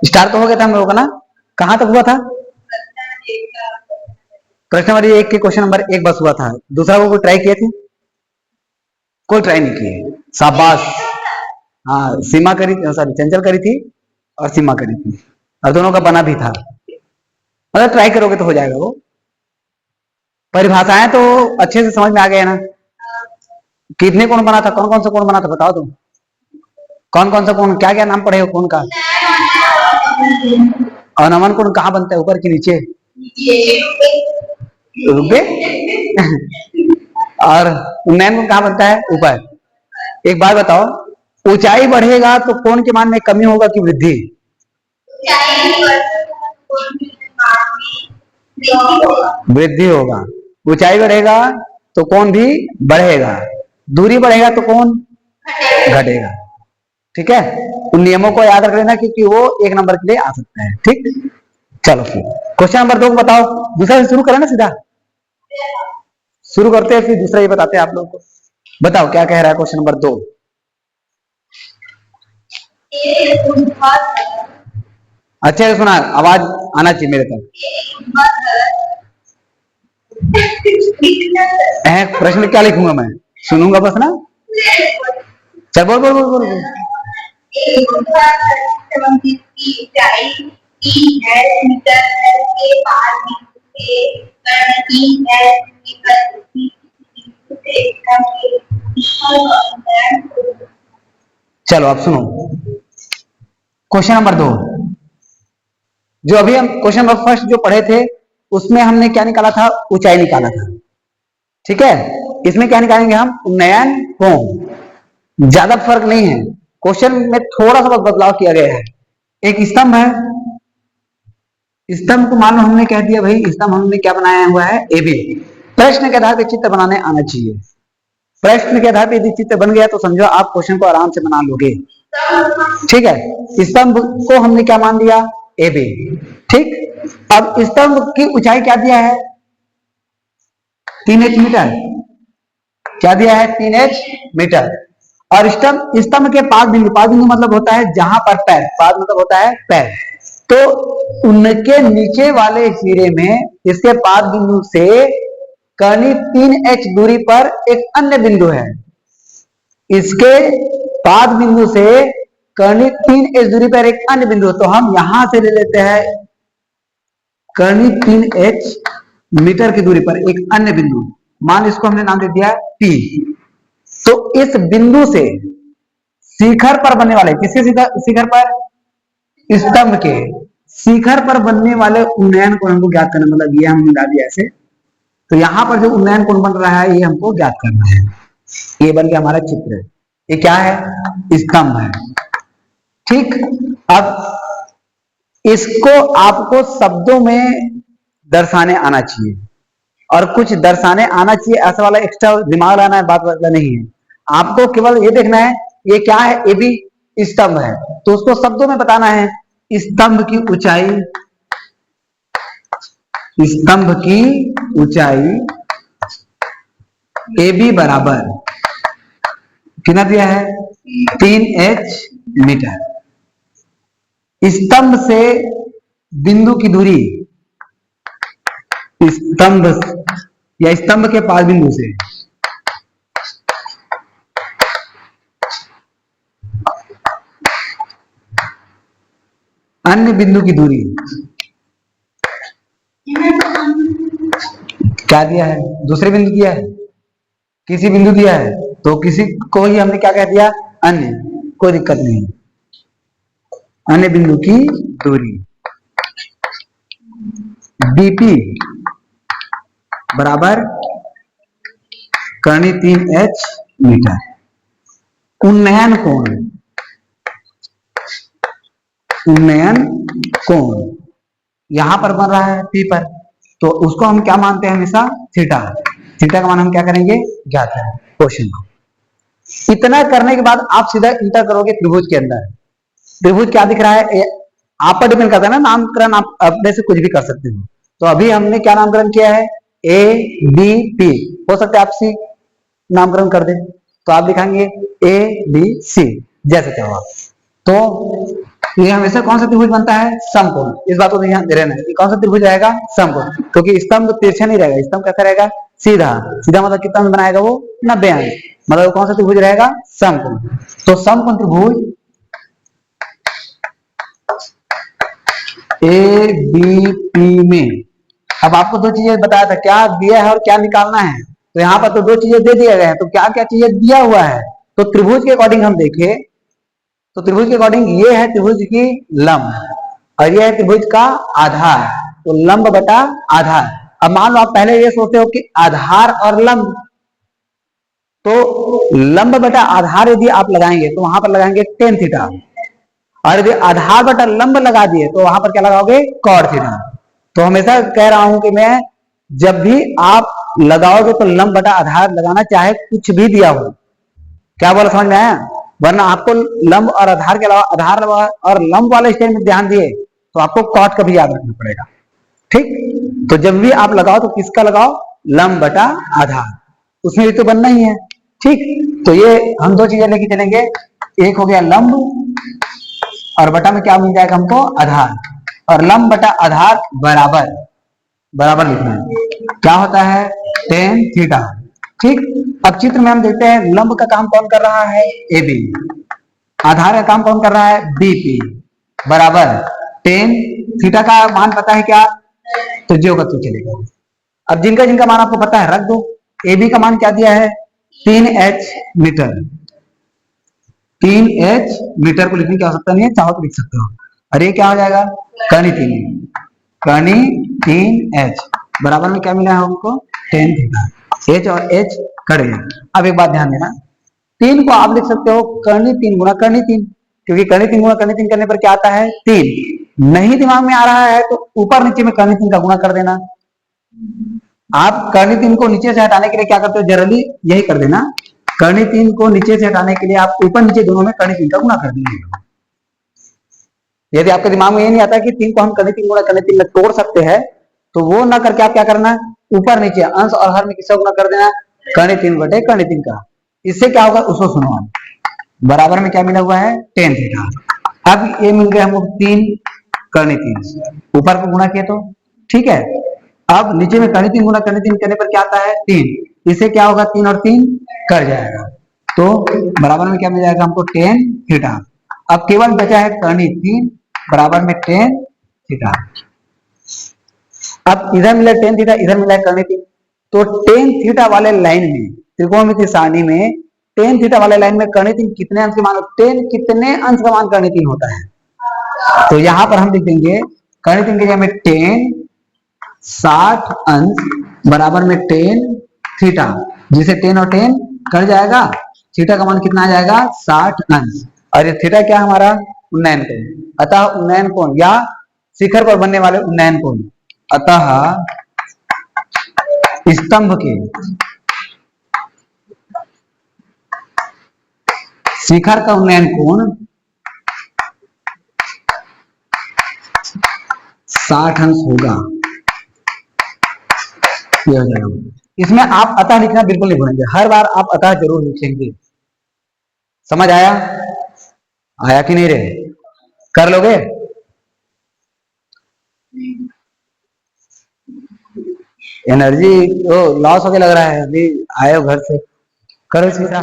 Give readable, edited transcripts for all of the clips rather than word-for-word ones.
Star तो हो गया था हम लोगों का ना, कहां तक हुआ था? प्रश्न नंबर 1 के क्वेश्चन नंबर 1 बस हुआ था, दूसरा को कोई ट्राई किए थे? कोई ट्राई नहीं किए, शाबाश। हाँ सीमा करी, सॉरी चंचल करी थी और सीमा करी थी, और दोनों का बना भी था। मतलब ट्राई करोगे तो हो जाएगा वो। परिभाषाएं तो अच्छे से समझ में आ गए ना? कितने कोण बना था, कौन कौन सा कोण बना था बताओ तुम, कौन कौन सा कोण, क्या क्या नाम पढ़े हो कोण का? और नमन कोण कहाँ बनता है, ऊपर के नीचे? रुपये। और उन्नयन कोण कहाँ बनता है? ऊपर। एक बात बताओ, ऊंचाई बढ़ेगा तो कोण के मान में कमी होगा कि वृद्धि? वृद्धि होगा। ऊंचाई बढ़ेगा तो कोण भी बढ़ेगा, दूरी बढ़ेगा तो कोण घटेगा। ठीक है, उन नियमों को याद रख लेना क्योंकि वो 1 नंबर के लिए आ सकता है। ठीक, चलो फिर क्वेश्चन नंबर 2 बताओ। दूसरा शुरू करें ना, सीधा शुरू करते हैं, फिर दूसरा ये बताते हैं आप लोगों को। बताओ क्या कह रहा है क्वेश्चन नंबर 2? अच्छा है, सुना, आवाज आना चाहिए मेरे तक। प्रश्न क्या लिखूंगा मैं, सुनूंगा बस ना। चल बोल बोल बोल बोल, बोल। चलो अब सुनो क्वेश्चन नंबर 2। जो अभी हम क्वेश्चन नंबर फर्स्ट जो पढ़े थे उसमें हमने क्या निकाला था? ऊंचाई निकाला था। ठीक है, इसमें क्या निकालेंगे हम? उन्नयन कोण। ज्यादा फर्क नहीं है, क्वेश्चन में थोड़ा सा बदलाव किया गया है। एक स्तंभ है, स्तंभ को मान लो हमने कह दिया भाई, स्तंभ हमने क्या बनाया हुआ है? एबी। प्रश्न के आधार पर चित्र बनाने आना चाहिए। प्रश्न के आधार पर यदि चित्र बन गया तो समझो आप क्वेश्चन को आराम से बना लोगे। ठीक है, स्तंभ को हमने क्या मान दिया? एबी। ठीक, अब स्तंभ की ऊंचाई क्या दिया है? 3h metre. क्या दिया है? 3h metre. और स्तंभ के पाद बिंदु, पाद बिंदु मतलब होता है जहां पर पैर, पाद मतलब होता है पैर, तो उनके नीचे वाले सिरे में इसके पाद बिंदु से करीब 3h दूरी पर एक अन्य बिंदु है। इसके पाद बिंदु से करीब 3h दूरी पर एक अन्य बिंदु, तो हम यहां से ले लेते हैं करीब 3h मीटर की दूरी पर एक अन्य बिंदु, मान इसको हमने नाम दे दिया P। तो इस बिंदु से शिखर पर बनने वाले, किसके शिखर पर? स्तंभ के शिखर पर बनने वाले उन्नयन कोण हमको ज्ञात करना, मतलब ये हम मिला दिया ऐसे। तो यहां पर जो उन्नयन कोण बन रहा है ये हमको ज्ञात करना है। ये बन गया हमारा चित्र। ये क्या है? स्तंभ है। ठीक, अब इसको आपको शब्दों में दर्शाने आना चाहिए, और कुछ दर्शाने आना चाहिए, ऐसा वाला एक्स्ट्रा दिमाग लाना है, बात वाला नहीं है। आपको केवल ये देखना है ये क्या है? ये भी स्तंभ है, तो उसको शब्दों में बताना है। स्तंभ की ऊंचाई, स्तंभ की ऊंचाई AB बराबर कितना दिया है? 3h metre. स्तंभ से बिंदु की दूरी, स्तंभ या स्तंभ के पाद बिंदु से अन्य बिंदु की दूरी क्या दिया है? दूसरे बिंदु दिया है, किसी बिंदु दिया है, तो किसी को ही हमने क्या कह दिया? अन्य। कोई दिक्कत नहीं, अन्य बिंदु की दूरी BP बराबर करनी 3h मीटर। उन्नयन कोण, उन्नयन कोण यहां पर बन रहा है P पर, तो उसको हम क्या मानते हैं? हमेशा थीटा। थीटा का मान हम क्या करेंगे? ज्ञात है क्वेश्चन को। इतना करने के बाद आप सीधा इंटर करोगे त्रिभुज के अंदर। त्रिभुज क्या दिख रहा है? आप पर डिपेंड करता है ना, नामकरण आप अपने से कुछ भी कर सकते हो। तो अभी हमने क्या नामकरण किया है? ABP। हो सकता है आप C नामकरण कर दे, तो आप लिखेंगे ABC जैसे चाहो आप। तो तो ये हमेशा कौन सा त्रिभुज बनता है? समकोण। इस बात को ध्यान दे रहना है, ये कौन सा त्रिभुज रहेगा? समकोण। क्योंकि स्तंभ तिरछा नहीं रहेगा, स्तंभ कैसा रहेगा? सीधा। सीधा मतलब कितना अंश बनाएगा वो? 90 अंश। मतलब कौन सा त्रिभुज रहेगा? समकोण। तो समकोण त्रिभुज ए बी पी में, अब आपको दो चीजें बताया था, क्या दिया है और क्या निकालना है। तो यहाँ पर तो दो चीजें दे दिए गए हैं, तो क्या क्या चीजें दिया हुआ है? तो त्रिभुज के अकॉर्डिंग हम देखें तो त्रिभुज के अकॉर्डिंग ये है त्रिभुज की लंब और ये है त्रिभुज का आधार। तो लंब बटा आधार। अब मान लो आप पहले ये सोचते हो कि आधार और लंब, तो लंब बटा आधार यदि आप लगाएंगे तो वहां पर लगाएंगे टेन थीटा, और यदि आधार बटा लंब लगा दिए तो वहां पर क्या लगाओगे? Cot theta. तो हमेशा कह रहा हूं कि मैं, जब भी आप लगाओगे तो लंब बटा आधार लगाना, चाहे कुछ भी दिया हो। क्या बोला, समझ में आया? वरना आपको लंब और आधार के अलावा आधार और लंब वाले स्टेज में ध्यान दिए तो आपको कॉट का भी याद रखना पड़ेगा। ठीक, तो जब भी आप लगाओ तो किसका लगाओ? लंब बटा आधार, उसमें भी तो बनना ही है। ठीक, तो ये हम दो चीजें लेके चलेंगे, एक हो गया लंब और बटा में क्या मिल जाएगा हमको? आधार। और लंब बटा आधार बराबर, बराबर लिखना है, क्या होता है? Tan theta. ठीक, अब चित्र में हम देखते हैं लंब का काम कौन कर रहा है? A B. आधार का काम कौन कर रहा है? B P. बराबर टेन थीटा का मान पता है क्या? तो जो का तो चलेगा। अब जिनका जिनका मान आपको पता है रख दो। ए बी का मान क्या दिया है? 3h metre. 3h मीटर को लिखने की आवश्यकता नहीं है, चाहो तो लिख सकते हो। और ये क्या हो जाएगा? कर्णी 3, कर्णी 3h बराबर में क्या मिला है हमको? Tan theta. h और h कट गया। अब एक बात ध्यान देना, 3 को आप लिख सकते हो कर्णी 3 गुणा कर्णी 3, क्योंकि कर्णी 3 गुणा कर्णी 3 करने पर क्या आता है? 3। नहीं दिमाग में आ रहा है तो ऊपर नीचे में कर्णी 3 का गुणा कर देना। आप कर्णी 3 को नीचे से हटाने के लिए क्या करते हो? जनरली यही कर देना, कर्णी 3 को नीचे से हटाने के लिए आप ऊपर नीचे दोनों में कर्णी 3 का गुणा कर देंगे। यदि आपके दिमाग में ये नहीं आता कि 3 को हम कर्णी 3 गुणा कर्णी 3 में तोड़ सकते हैं, तो वो ना करके आप क्या करना, ऊपर नीचे अंश और हर में किसका गुणा कर देना? कर्णी 3 बटे कर्णी 3 का। इससे क्या होगा उसको सुनो आप, बराबर में क्या मिला हुआ है? Tan theta. अब ये मिल गया हमको 3 कर्णी 3, ऊपर को गुणा किया तो ठीक है। अब नीचे में कर्णी 3 गुणा कर्णी 3 करने पर क्या आता है? 3। इससे क्या होगा? 3 और 3 कर जाएगा, तो बराबर में क्या मिल जाएगा हमको? Tan theta. अब केवल बचा है कर्णी 3 बराबर में टेन थीटा। अब इधर मिला टेन थीटा, इधर मिला कर्णी 3, तो टेन थीटा वाले लाइन में, त्रिकोणमिति सारणी में टेन थीटा वाले लाइन में कर्णी 3 कितने अंश का मान? टेन कितने अंश का मान कर्णी 3 होता है? तो यहां पर हम लिख देंगे कर्णी 3 की जगह में टेन 60 अंश बराबर में टेन थीटा, जिसे 10 और 10 कर जाएगा, थीटा का मान कितना आ जाएगा? 60 अंश। और ये थीटा क्या हमारा? उन्नयन कोण। अतः उन्नयन कोण या शिखर पर बनने वाले उन्नयन कोण, अतः स्तंभ के शिखर का उन्नयन कोण 60 अंश होगा। ये हो जाएगा। इसमें आप अतः लिखना बिल्कुल नहीं भूलेंगे, हर बार आप अतः जरूर लिखेंगे। समझ आया? आया कि नहीं रे? कर लोगे? एनर्जी तो लॉस होके लग रहा है, अभी आए हो घर से, करो सीधा।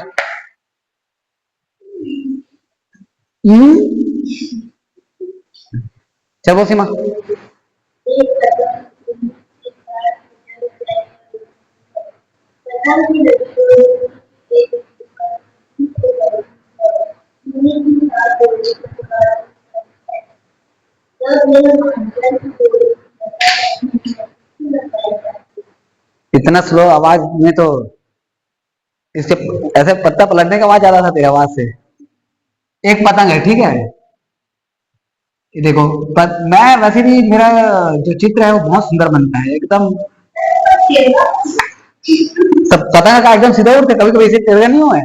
चलो सीमा, इतना स्लो आवाज में तो इससे ऐसे पत्ता पलटने का आवाज आ रहा था तेरी आवाज से। एक पतंग है, ठीक है, ये देखो, मैं वैसे भी मेरा जो चित्र है वो बहुत सुंदर बनता है एकदम, तब पतंग का एकदम सीधा उड़ते, कभी कभी ऐसे टेढ़े नहीं हुए,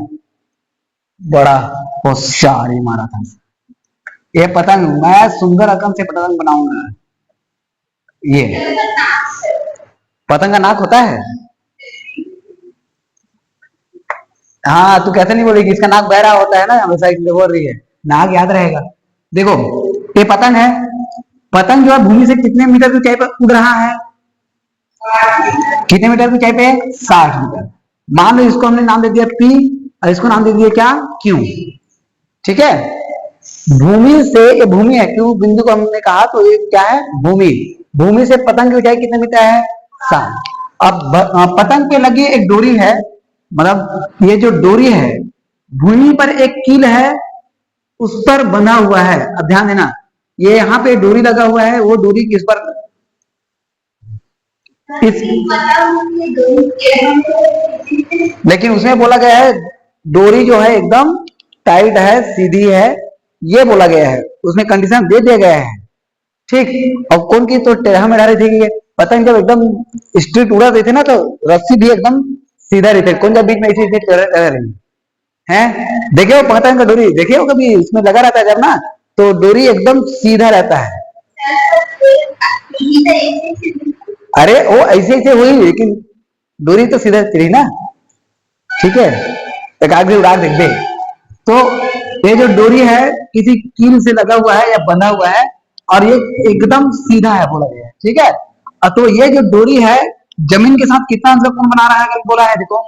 बड़ा होशियारी मारा था। ये पतंग मैं सुंदर रकम से पतंग बनाऊंगा। ये पतंग का नाक होता है। हाँ, तू कैसे नहीं बोलेगी, इसका नाक बहरा होता है ना हमेशा, इसलिए बोल रही है, नाक याद रहेगा। देखो ये पतंग है, पतंग जो है भूमि से कितने मीटर की ऊंचाई पर उड़ रहा है? कितने मीटर की ऊंचाई पे? 60 मीटर। मान लो इसको हमने नाम दे दिया पी और इसको नाम दे दिया क्या? क्यू। ठीक है, भूमि से, ये भूमि है, क्यू बिंदु को हमने कहा तो ये क्या है? भूमि। भूमि से पतंग की ऊंचाई कितने मीटर है? 60। अब पतंग पे लगी एक डोरी है, मतलब ये जो डोरी है भूमि पर एक कील है उस पर बंधा हुआ है। अब ध्यान देना, ये यहाँ पे डोरी लगा हुआ है, वो डोरी किस पर? इस, लेकिन उसमें बोला गया है डोरी जो है एकदम टाइट है, सीधी है, ये बोला गया है, उसमें कंडीशन दे दिया गया है। ठीक, और कौन की तो टेढ़ा मेढ़ा रही थी, पतंग जब एकदम स्ट्रेट उड़ा रही थी ना तो रस्सी भी एकदम सीधा रहती है, कौन जब बीच में इसी टेढ़ा रही है। देखे हो पतंग का डोरी, देखे हो कभी? इसमें लगा रहता है जब ना, तो डोरी एकदम सीधा रहता है। अरे वो ऐसे ऐसे हुई, लेकिन डोरी तो सीधा चली ना। ठीक है, एक आगे उड़ा देख दे। तो ये जो डोरी है किसी कील से लगा हुआ है या बंधा हुआ है और ये एकदम सीधा है बोला गया है। ठीक है, तो ये जो डोरी है जमीन के साथ कितना अंतर कोण बना रहा है? अगर बोला है देखो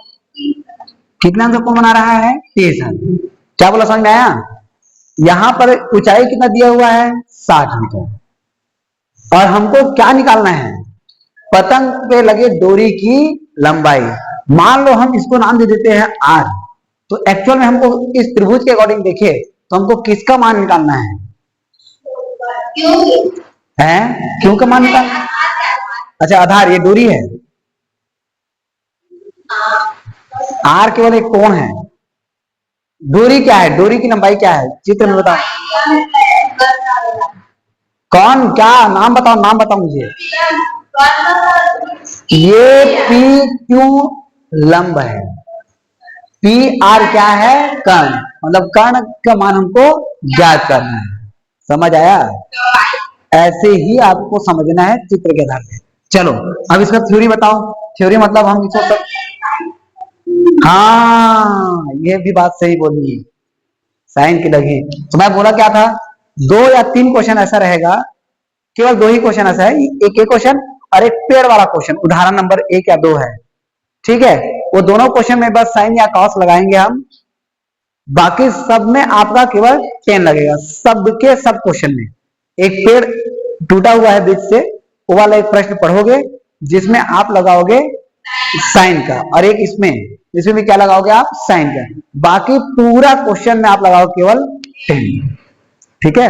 कितना अंतर कोण बना रहा है? 30 अंश। क्या बोला, समझ में आया? यहां पर ऊंचाई कितना दिया हुआ है? 60 मीटर। और हमको क्या निकालना है? पतंग पे लगे डोरी की लंबाई। मान लो हम इसको नाम दे देते हैं आर, तो एक्चुअल में हमको इस त्रिभुज के अकॉर्डिंग देखे तो हमको किसका मान निकालना है? क्यों का मान निकालना? अच्छा, आधार ये डोरी है, आर केवल एक कोण है। डोरी क्या है? डोरी की लंबाई क्या है? चित्र में बताओ। कौन? क्या नाम बताओ, नाम बताओ मुझे। ये पी क्यू लंब है, पी आर क्या है? कर्ण। मतलब कर्ण का मान हमको ज्ञात करना है। समझ आया? ऐसे ही आपको समझना है चित्र के आधार पे। चलो अब इसका थ्योरी बताओ। थ्योरी मतलब हम इसको सब... हाँ, ये भी बात सही बोली, साइन की लगी। तो मैं बोला क्या था, 2 या 3 क्वेश्चन ऐसा रहेगा, केवल 2 ही क्वेश्चन ऐसा है, एक क्वेश्चन और एक पेड़ वाला क्वेश्चन, उदाहरण नंबर 1 या 2 है। ठीक है, वो दोनों क्वेश्चन में बस साइन या कॉस लगाएंगे हम, बाकी सब में आपका केवल 10 लगेगा। सबके सब क्वेश्चन में एक पेड़ टूटा हुआ है बीच से, वो वाला एक प्रश्न पढ़ोगे जिसमें आप लगाओगे साइन का, और एक इसमें भी क्या लगाओगे आप? साइन का। बाकी पूरा क्वेश्चन में आप लगाओ केवल 10। ठीक है,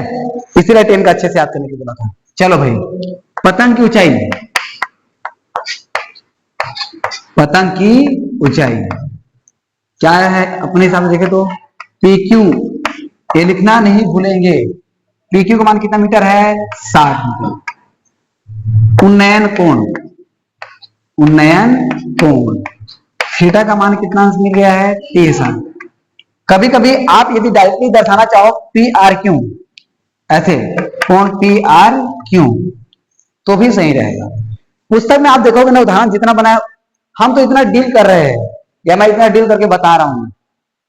इसीलिए 10 का अच्छे से याद करने की बोला था। चलो भाई, पतंग की ऊंचाई, पतंग की ऊंचाई क्या है अपने हिसाब से देखे तो पी क्यू, ये लिखना नहीं भूलेंगे। पी क्यू का मान कितना मीटर है? 60 मीटर। उन्नयन कोण, उन्नयन कोण थीटा का मान कितना अंश मिल गया है? 30 अंश। कभी कभी आप यदि डायरेक्टली दर्शाना चाहो पी आर क्यू, ऐसे कोण पी आर क्यू, तो भी सही रहेगा। पुस्तक में आप देखोगे ना, उदाहरण जितना बनाया, हम तो इतना डील कर रहे हैं या मैं इतना डील करके बता रहा हूं,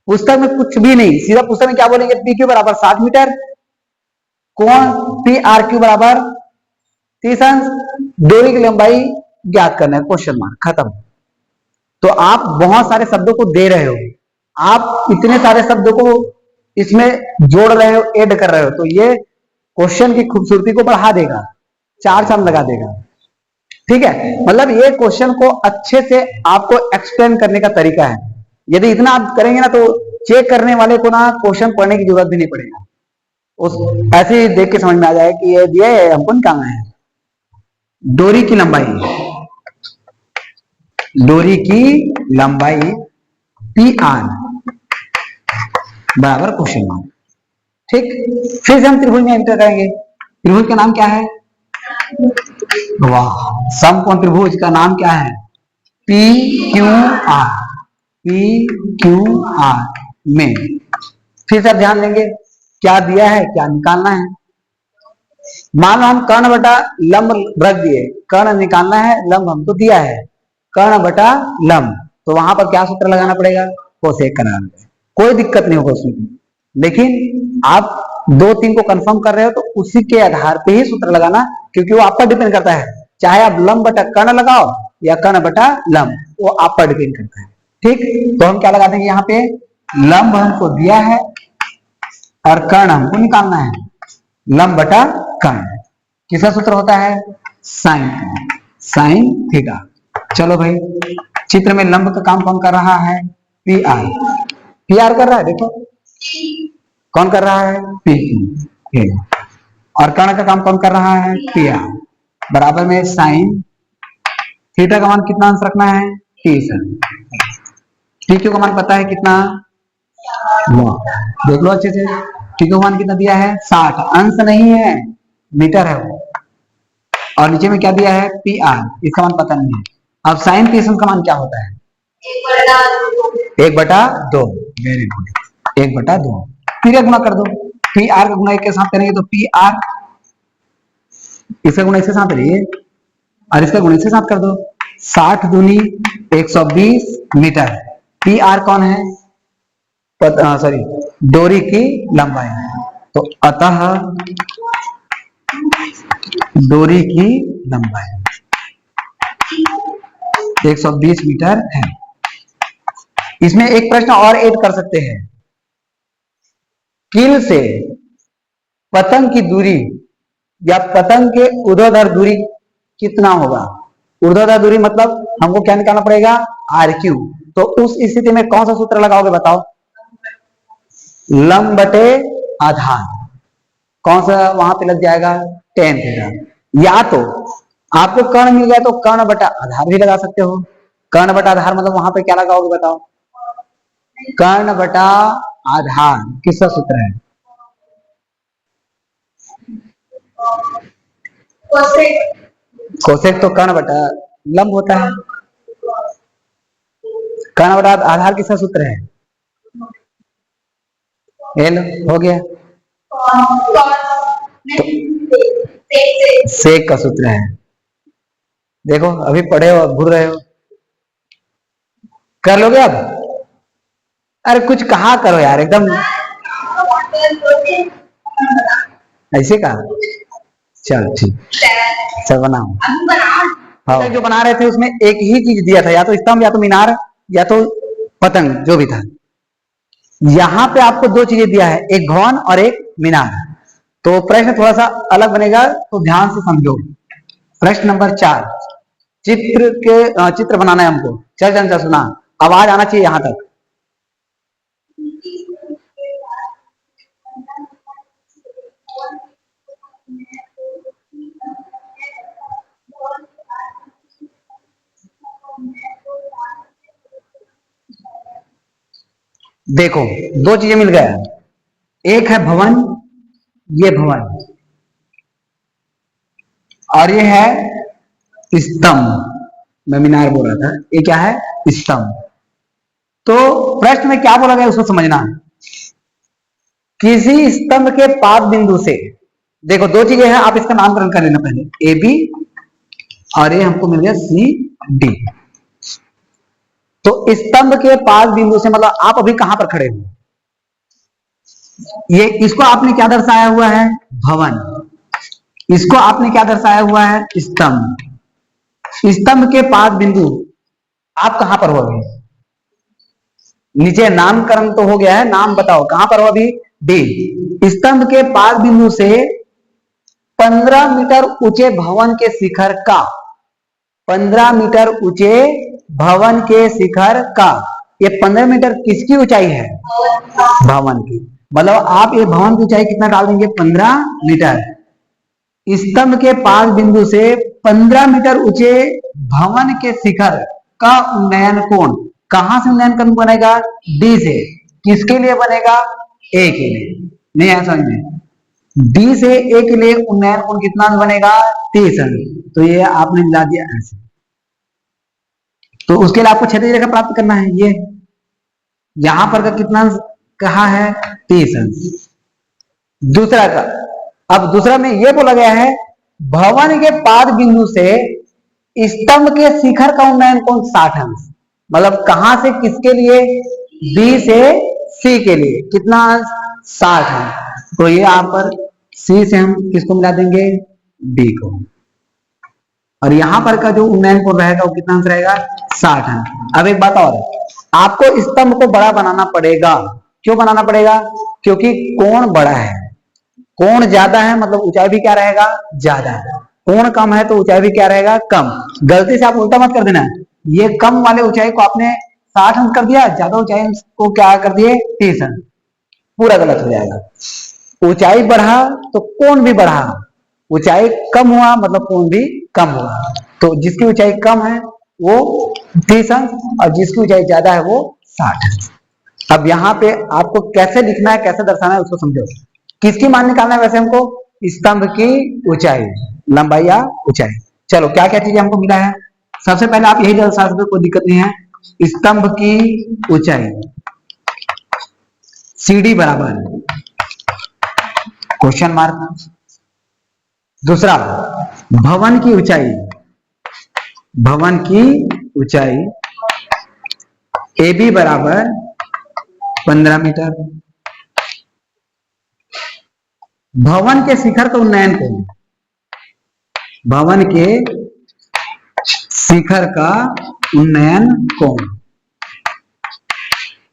पुस्तक में कुछ भी नहीं, सीधा पुस्तक में क्या बोलेंगे? पी क्यू बराबर 60 मीटर, कोण पी आर क्यू बराबर 30 अंश, डोरी की लंबाई ज्ञात करना है, क्वेश्चन मार्क, खत्म। तो आप बहुत सारे शब्दों को दे रहे हो, आप इतने सारे शब्दों को इसमें जोड़ रहे हो, ऐड कर रहे हो, तो ये क्वेश्चन की खूबसूरती को बढ़ा देगा, 4 चांद लगा देगा। ठीक है, मतलब ये क्वेश्चन को अच्छे से आपको एक्सप्लेन करने का तरीका है। यदि इतना आप करेंगे ना तो चेक करने वाले को ना क्वेश्चन पढ़ने की जरूरत भी नहीं पड़ेगा, उस ऐसे ही देख के समझ में आ जाए कि ये दिया है, हमको निकालना है। डोरी की लंबाई, डोरी की लंबाई पी आर बराबर क्वेश्चन मार्क। ठीक, फिर से हम त्रिभुज में एंटर करेंगे। त्रिभुज का नाम क्या है? वाह, समकोण त्रिभुज का नाम क्या है? P Q R, P Q R में फिर से ध्यान देंगे क्या दिया है, क्या निकालना है। मान लो हम कर्ण बटा लंब रख दिए, कर्ण निकालना है, लंब हमको दिया है, कर्ण बटा लंब, तो वहां पर क्या सूत्र लगाना पड़ेगा? कोसेक का नाम। कोई दिक्कत नहीं होगा उसमें, लेकिन आप दो तीन को कंफर्म कर रहे हो तो उसी के आधार पे ही सूत्र लगाना, क्योंकि वो आप पर डिपेंड करता है। चाहे आप लंब बटा कर्ण लगाओ या कर्ण बटा लंब, वो आप पर डिपेंड करता है। ठीक, तो हम क्या लगा देंगे यहाँ पे, लंब हमको दिया है और कर्ण हमको निकालना है, लंब बटा कर्ण। किसका सूत्र होता है, साइन थीटा। चलो भाई, चित्र में लंब का काम कौन कर रहा है, पी आर कर रहा है। देखो कौन कर रहा है, पी क्यू। और कर्ण का काम कौन कर रहा है, पी आर। बराबर में साइन थीटा का मान कितना अंश रखना है, 30। टी क्यू का मान पता है कितना, देख लो अच्छे से। टी क्यू का मान कितना दिया है, 60। अंश नहीं है, मीटर है वो। और नीचे में क्या दिया है, पी आर, इसका मान पता नहीं है। अब साइन 30 का मान क्या होता है, 1/2। Very good, 1/2। फिर गुना कर दो, पी आर का गुना एक के साथ करेंगे तो पी आर, इसका गुना इसके साथ करिए और इसका गुना इसके साथ कर दो। 60 दूनी 120 मीटर। पी आर कौन है, सॉरी, डोरी की लंबाई। तो अतः डोरी की लंबाई 120 मीटर है। इसमें एक प्रश्न और ऐड कर सकते हैं, कील से पतंग की दूरी या पतंग के ऊर्ध्वाधर दूरी कितना होगा। ऊर्ध्वाधर दूरी मतलब हमको क्या निकालना पड़ेगा, आर क्यू। तो उस स्थिति में कौन सा सूत्र लगाओगे बताओ, लंब बटे आधार। कौन सा वहां पे लग जाएगा, tan थीटा। या तो आपको कर्ण मिल गया तो कर्ण बटा आधार भी लगा सकते हो। कर्ण बटा आधार मतलब वहां पे क्या लगाओगे बताओ, कर्ण बटा आधार किसका सूत्र है, कोसेक तो कर्ण बटा लंब होता है। कर्ण बटा आधार किसका सूत्र है, एल हो गया। तो सेक का सूत्र है। देखो अभी पढ़े हो, भूल रहे हो, कर लोगे अब। अरे कुछ कहा करो यार, एकदम ऐसे कहा। चल ठीक, चल बनाओ। हाँ, जो बना रहे थे उसमें एक ही चीज दिया था, या तो स्तंभ या तो मीनार या तो पतंग, जो भी था। यहां पे आपको दो चीजें दिया है, एक भवन और एक मीनार। तो प्रश्न थोड़ा सा अलग बनेगा, तो ध्यान से समझो। प्रश्न नंबर 4, चित्र बनाना है हमको। चल सुना, आवाज आना चाहिए यहां तक। देखो दो चीजें मिल गया, एक है भवन, ये भवन, और ये है स्तंभ। मैं मीनार बोल रहा था, ये क्या है, स्तंभ। तो प्रश्न में क्या बोला गया उसको समझना। किसी स्तंभ के पाद बिंदु से, देखो दो चीजें हैं, आप इसका नामकरण कर लेना पहले, ए बी और ये हमको मिल गया सी डी। तो स्तंभ के पाद बिंदु से मतलब आप अभी कहां पर खड़े हो, ये इसको आपने क्या दर्शाया हुआ है, भवन। इसको आपने क्या दर्शाया हुआ है, स्तंभ। स्तंभ के पाद बिंदु आप कहां पर हो अभी, नीचे नामकरण तो हो गया है, नाम बताओ कहां पर हो अभी, डी। स्तंभ के पाद बिंदु से 15 मीटर ऊंचे भवन के शिखर का, 15 मीटर ऊंचे भवन के शिखर का, ये 15 मीटर किसकी ऊंचाई है, भवन की। मतलब आप ये भवन की ऊंचाई कितना डाल देंगे, 15 मीटर। स्तंभ के पाद बिंदु से 15 मीटर ऊंचे भवन के शिखर का उन्नयन कोण, कहां से उन्नयन कोण बनेगा, डी से। किसके लिए बनेगा, ए के लिए। नहीं है समझ में, डी से ए के लिए उन्नयन कोण कितना बनेगा, 30 अंश। तो ये आपने मिला दिया ऐसे। तो उसके लिए आपको क्षैतिज रेखा प्राप्त करना है, ये यहां पर का कितना कहा है, 30 अंश। दूसरा का, अब दूसरा में ये बोला गया है, भवन के पाद बिंदु से स्तंभ के शिखर का उन्नयन कोण 60 अंश। मतलब कहां से किसके लिए, बी से सी के लिए कितना अंश, 60 अंश। तो ये यहाँ पर सी से हम किसको मिला देंगे, डी को, और यहाँ पर का जो उन्नयन कोण रहेगा वो कितना अंश रहेगा, 60 अंश। अब एक बात और, आपको स्तंभ को बड़ा बनाना पड़ेगा। क्यों बनाना पड़ेगा, क्योंकि कोण बड़ा है, कोण ज्यादा है मतलब ऊंचाई भी क्या रहेगा, ज्यादा है, कोण कम है तो ऊंचाई भी क्या रहेगा, कम। गलती से आप उल्टा मत कर देना, ये कम वाले ऊंचाई को आपने 60 अंश कर दिया, ज्यादा ऊंचाई को क्या कर दिए, 30 अंश, पूरा गलत हो जाएगा। ऊंचाई बढ़ा तो कोण भी बढ़ा, ऊंचाई कम हुआ मतलब कोण भी कम हुआ। तो जिसकी ऊंचाई कम है वो 30 अंश और जिसकी ऊंचाई ज्यादा है वो 60 अंश। अब यहाँ पे आपको कैसे लिखना है, कैसे दर्शाना है उसको समझो। किसकी मान निकालना है वैसे हमको, स्तंभ की ऊंचाई, लंबाई या ऊंचाई। चलो क्या क्या चीजें हमको मिला है, सबसे पहले आप यही दर्शा सकते, कोई दिक्कत नहीं है। स्तंभ की ऊंचाई सीडी बराबर क्वेश्चन मार्क। दूसरा, भवन की ऊंचाई, भवन की ऊंचाई ए बी बराबर 15 मीटर। भवन के शिखर का उन्नयन कोण, भवन के शिखर का उन्नयन कोण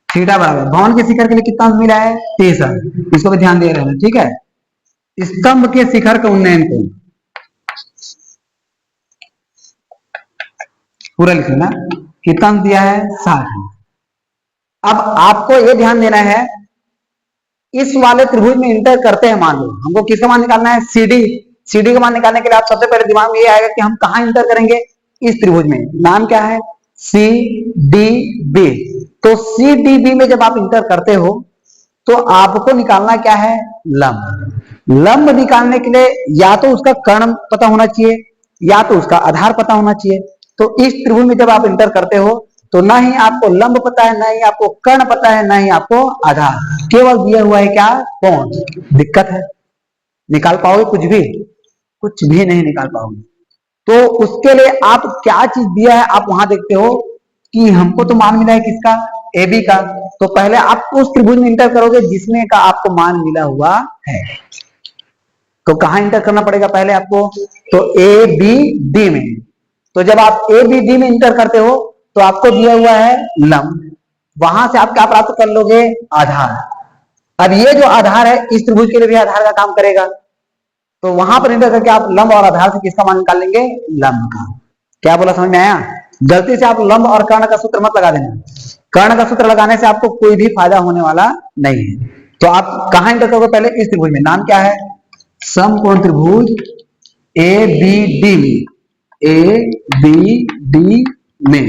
थीटा बराबर, भवन के शिखर के लिए कितना मिला है, 30 अंश, इसको भी ध्यान दे रहे हैं, ठीक है। स्तंभ के शिखर का उन्नयन कोण पूरा लिख लेना, कितना दिया है, 60। अब आपको यह ध्यान देना है, इस वाले त्रिभुज में इंटर करते हैं, मान लो हमको किसका मान निकालना है, सीडी। सीडी का मान निकालने के लिए आप सबसे पहले दिमाग में ये आएगा कि हम कहां इंटर करेंगे, इस त्रिभुज में। नाम क्या है, सी डी बी। तो सी डी बी में जब आप इंटर करते हो तो आपको निकालना क्या है, लंब। लंब निकालने के लिए या तो उसका कर्ण पता होना चाहिए या तो उसका आधार पता होना चाहिए। तो इस त्रिभुज में जब आप इंटर करते हो तो ना ही आपको लंब पता है, ना ही आपको कर्ण पता है, ना ही आपको आधार, केवल दिया हुआ है क्या, कोण। दिक्कत है, निकाल पाओगे कुछ भी, कुछ भी नहीं निकाल पाओगे। तो उसके लिए आप क्या चीज दिया है आप वहां देखते हो कि हमको तो मान मिला है किसका, ए बी का। तो पहले आप उस त्रिभुज में इंटर करोगे जिसमें का आपको मान मिला हुआ है। तो कहां इंटर करना पड़ेगा पहले आपको, तो ए बी डी में। तो जब आप ए बी डी में इंटर करते हो तो आपको दिया हुआ है लंब, वहां से आप क्या प्राप्त कर लोगे, आधार। अब ये जो आधार है इस त्रिभुज के लिए भी आधार का काम करेगा। तो वहां पर इंटर करके आप लंब और आधार से किसका मान निकाल लेंगे, लंब का। क्या बोला, समझ में आया। गलती से आप लंब और कर्ण का सूत्र मत लगा देना, कर्ण का सूत्र लगाने से आपको कोई भी फायदा होने वाला नहीं है। तो आप कहां इंटर करोगे, पहले इस त्रिभुज में। नाम क्या है, समकोण त्रिभुज ए बी डी में, ए बी डी में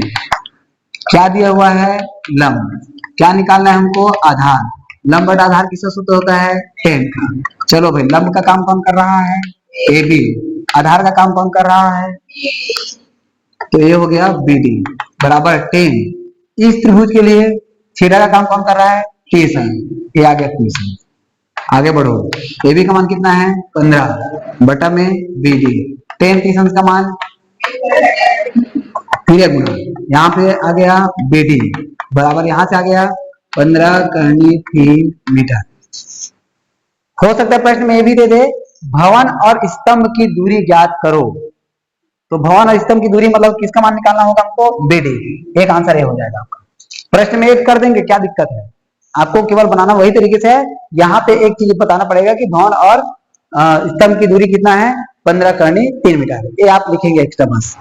क्या दिया हुआ है, लंब। क्या निकालना है हमको, आधार। लंब बटा आधार किसका सूत्र होता है, tan का। चलो भाई, लंब का काम कौन कर रहा है, ए बी। आधार का काम कौन कर रहा है, तो ये हो गया बी डी बराबर tan। इस त्रिभुज के लिए थीटा का काम कौन कर रहा है, 30 अंश। ये आ गया 30 अंश। आगे बढ़ो, ए बी का मान कितना है, 15 बटा में बी डी, tan 30 अंश का मान फिर गुना, यहाँ पे आ गया बी डी बराबर, यहां से आ गया 15 करनी 3 मीटर। हो सकता है प्रश्न में ये भी दे दे, भवन और स्तंभ की दूरी ज्ञात करो। तो भवन और स्तंभ की दूरी मतलब किसका मान निकालना होगा हमको, बी डी। एक आंसर ये हो जाएगा आपका। प्रश्न में एक कर देंगे, क्या दिक्कत है, आपको केवल बनाना वही तरीके से है। यहाँ पे एक चीज बताना पड़ेगा कि भवन और स्तंभ की दूरी कितना है, 15 करनी 3 मीटर। ये आप लिखेंगे एक्स्ट्रा बस,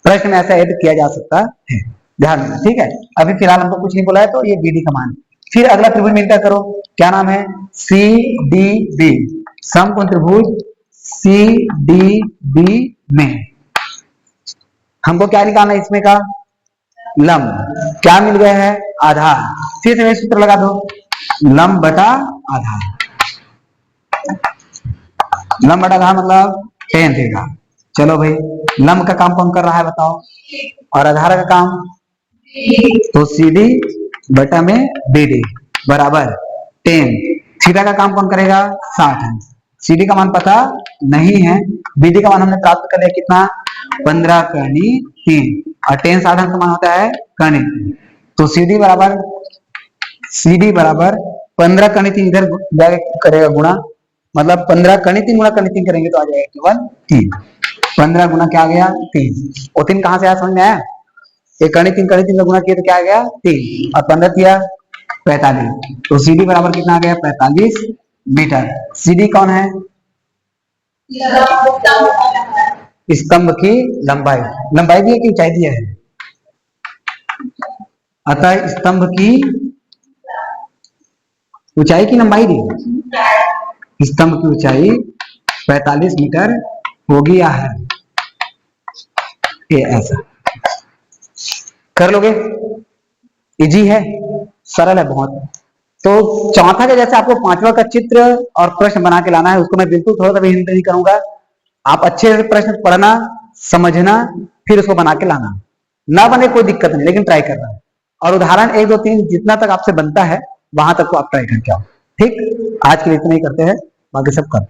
प्रश्न में ऐसा ऐड किया जा सकता है, ध्यान देना, ठीक है। अभी फिलहाल हमको कुछ नहीं बोला है, तो ये बी डी का मान। फिर अगला त्रिभुज में इंटर करो, क्या नाम है, सी डी बी। समकोण त्रिभुज सी डी बी में हमको क्या निकालना है, इसमें का लंब। क्या मिल गया है, आधार। फिर से सूत्र लगा दो, लंब बटा आधार। लंब बटा आधार मतलब tan थीटा। चलो भाई, लंब का काम कौन कर रहा है बताओ, और आधार का काम, तो सी डी बटा में बी डी बराबर tan। थीटा का काम कौन करेगा, 60 है। सी डी का मान पता नहीं है, बी डी का मान हमने प्राप्त कर लिया कितना, 15 करनी 3, और tan 60 का मान होता है करनी 3। तो सी डी बराबर 15 कणी 3 इधर जाके करेगा गुणा, मतलब 15 कणी 3 गुणा कणी 3 करेंगे तो आ जाएगा केवल 3। 15 गुना क्या आ गया 3, और 3 कहां से आया समझ में आया? एक कणी 3 का गुणा किया तो क्या आ गया 3, और 15 किया 45, तो सीडी बराबर कितना आ गया 45 मीटर। सीडी कौन है? स्तंभ की लंबाई, लंबाई दी है कि ऊंचाई दी है? अतः स्तंभ की ऊंचाई की लंबाई दी, स्तंभ की ऊंचाई 45 मीटर हो गया है, ये ऐसा कर लोगे, इजी है, सरल है बहुत। तो चौथा का जैसे आपको पांचवा का चित्र और प्रश्न बना के लाना है, उसको मैं बिल्कुल थोड़ा सा भी हिंट नहीं करूंगा, आप अच्छे से प्रश्न पढ़ना, समझना, फिर उसको बना के लाना, ना बने कोई दिक्कत नहीं, लेकिन ट्राई करना है। और उदाहरण 1 2 3 जितना तक आपसे बनता है वहां तक तो आप ट्राई करके आओ। ठीक, आज के लिए इतना ही करते हैं, बाकी सब कर